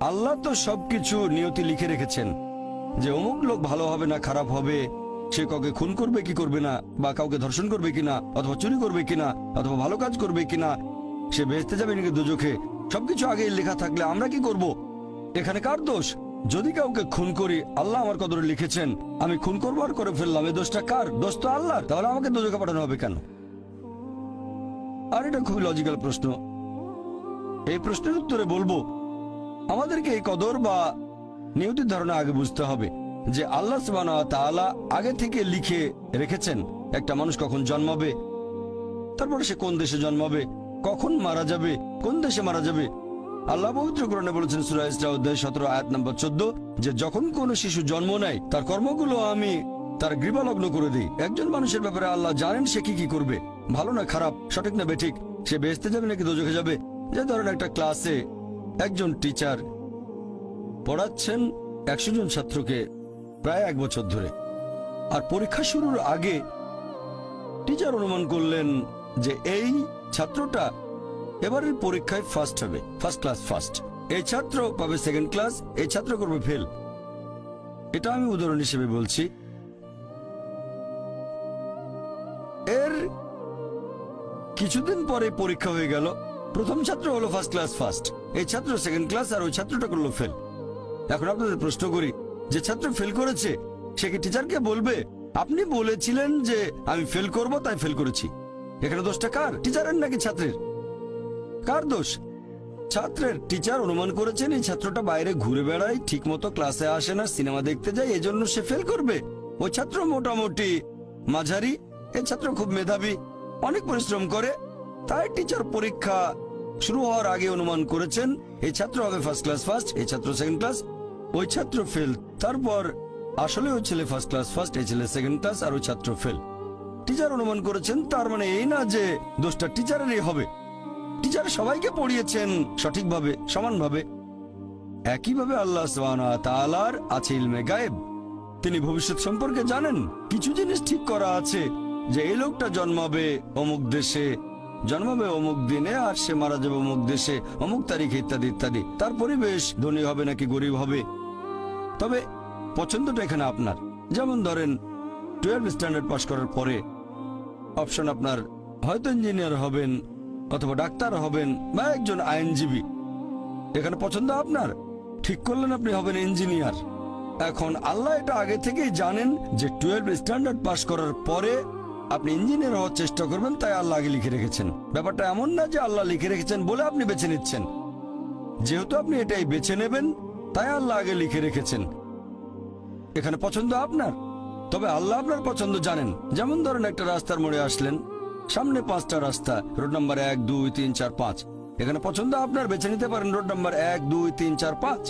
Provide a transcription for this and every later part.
আল্লাহ তো সবকিছু নিয়তি লিখে রেখেছেন যে অমুক লোক ভালো হবে না খারাপ হবে, সে কাউকে খুন করবে কি করবে না, বা কাউকে ধর্ষণ করবে কিনা, অথবা চুরি করবে কিনা, অথবা ভালো কাজ করবে কিনা, সে বেহেশতে যাবে নাকি দোজখে, সবকিছু আগেই লেখা থাকলে আমরা কি করব? এখানে কার দোষ? যদি কাউকে খুন করি, আল্লাহ আমার কদরে লিখেছেন, আমি খুন করবো আর করে ফেললাম, এই দোষটা কার? দোষ তো আল্লাহর। তাহলে আমাকে দোজখে পাঠানো হবে কেন? আর এটা খুবই লজিক্যাল প্রশ্ন। এই প্রশ্নের উত্তরে বলবো, আমাদেরকে এই কদর বা নিয়তির ধারণা আগে বুঝতে হবে যে আল্লাহ সুবহানাহু ওয়া তাআলা আগে থেকে লিখে রেখেছেন একটা মানুষ কখন জন্মাবে, তারপরে সে কোন দেশে জন্মাবে, কখন মারা যাবে, কোন দেশে মারা যাবে। আল্লাহ পবিত্র কোরআনে বলেছেন সূরা ইসরা অধ্যায় 17 আয়াত নম্বর 14 যে যখন কোন শিশু জন্ম নেয় তার কর্মগুলো আমি তার গ্রীবালগ্ন করে দিই। একজন মানুষের ব্যাপারে আল্লাহ জানেন সে কি করবে, ভালো না খারাপ, সঠিক না বেঠিক, সে বেহেশতে যাবে নাকি দোজখে যাবে। যে ধরেন একটা ক্লাসে একজন টিচার পড়াচ্ছেন 100 জন ছাত্রকে প্রায় 1 বছর ধরে, আর পরীক্ষা শুরুর আগে টিচার অনুমান করলেন যে এই ছাত্রটা এবারের পরীক্ষায় ফার্স্ট হবে, ফার্স্ট ক্লাস ফার্স্ট, এই ছাত্র পাবে সেকেন্ড ক্লাস, এই ছাত্র করবে ফেল। এটা আমি উদাহরণ হিসেবে বলছি। এর কিছুদিন পরে পরীক্ষা হয়ে গেল, প্রথম ছাত্র হলো ফার্স্ট ক্লাস ফার্স্ট, এই ছাত্র সেকেন্ড ক্লাস, আর ওই ছাত্রটা করলো ফেল। এখন আপনাদের প্রশ্ন করি, যে ছাত্র ফেল করেছে সে কি টিচারকে বলবে আপনি বলেছিলেন যে আমি ফেল করব তাই ফেল করেছি? এখানে দোষটা কার? টিচারের নাকি ছাত্রের? কার দোষ? ছাত্রের। টিচার অনুমান করেছেন এই ছাত্রটা বাইরে ঘুরে বেড়ায়, ঠিক মতো ক্লাসে আসে না, সিনেমা দেখতে যায়, এজন্য সে ফেল করবে। ওই ছাত্র মোটামুটি মাঝারি, এই ছাত্র খুব মেধাবী, অনেক পরিশ্রম করে, তাই টিচার পরীক্ষা শুরু হওয়ার আগে অনুমান করেছেন এই ছাত্র হবে ফার্স্ট ক্লাস ফার্স্ট, এই ছাত্র সেকেন্ড ক্লাস, ওই ছাত্র ফেল। তারপর আসলে ওই ছেলে ফার্স্ট ক্লাস ফার্স্ট, এই ছেলে সেকেন্ড ক্লাস, আর ওই ছাত্র ফেল। টিচার অনুমান করেছেন, তার মানে এই না যে দোষটা টিচারেরই হবে। টিচার সবাইকে পড়িয়েছেন সঠিকভাবে, সমানভাবে। একইভাবে আল্লাহ সুবহানাহু ওয়া তাআলার আছে ইলমে গায়েব, তিনি ভবিষ্যৎ সম্পর্কে জানেন। কিছু জিনিস ঠিক করা আছে যে এই লোকটা জন্মাবে অমুক দেশে, জন্মাবে অমুক দিনে, আর সে মারা যাবে অমুক দেশে অমুক তারিখে, ইত্যাদি ইত্যাদি। তার পরিবেশ ধনী হবে নাকি গরিব হবে, তবে পছন্দটা এখানে আপনার। যেমন ধরেন 12 স্ট্যান্ডার্ড পাস করার পরে অপশন আপনার হয়তো ইঞ্জিনিয়ার হবেন, অথবা ডাক্তার হবেন, বা একজন আইনজীবী। এখানে পছন্দ আপনার, ঠিক করলেন আপনি হবেন ইঞ্জিনিয়ার। এখন আল্লাহ এটা আগে থেকেই জানেন যে 12 স্ট্যান্ডার্ড পাস করার পরে আপনি ইঞ্জিনিয়ার হওয়ার চেষ্টা করবেন, তাই আল্লাহ আগে লিখে রেখেছেন। ব্যাপারটা এমন না যে আল্লাহ লিখে রেখেছেন বলে আপনি বেছে নিচ্ছেন, যেহেতু আপনি এটাই বেছে নেবেন তাই আল্লাহ আগে লিখে রেখেছেন। এখানে পছন্দ আপনার, তবে আল্লাহ আপনার পছন্দ জানেন। যেমন ধরেন একটা রাস্তার মোড়ে আসলেন, সামনে 5টা রাস্তা, রোড নাম্বার 1 2 3 4 5, এখানে পছন্দ আপনার, বেছে নিতে পারেন রোড নাম্বার 1 2 3 4 5।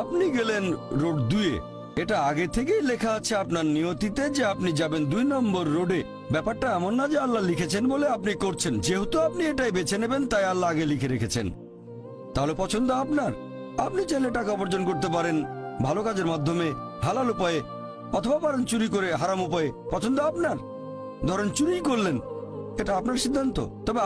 আপনি গেলেন রোড 2-এ, এটা আগে থেকেই লেখা আছে আপনার নিয়তিতে যে আপনি যাবেন 2 নম্বর রোডে। ব্যাপারটা এমন না যে আল্লাহ লিখেছেন বলে আপনি করছেন, যেহেতু আপনি এটাই বেছে নেবেন তাই আল্লাহ আগে লিখে রেখেছেন। তাহলে পছন্দ আপনার। আপনি চাইলে টাকা উপার্জন করতে পারেন ভালো কাজের মাধ্যমে, হালাল উপায়ে, অথবা পারেন চুরি করে হারাম উপায়ে, পছন্দ আপনার। ধরেন চুরি করলেন, এটা আপনার সিদ্ধান্ত, তবে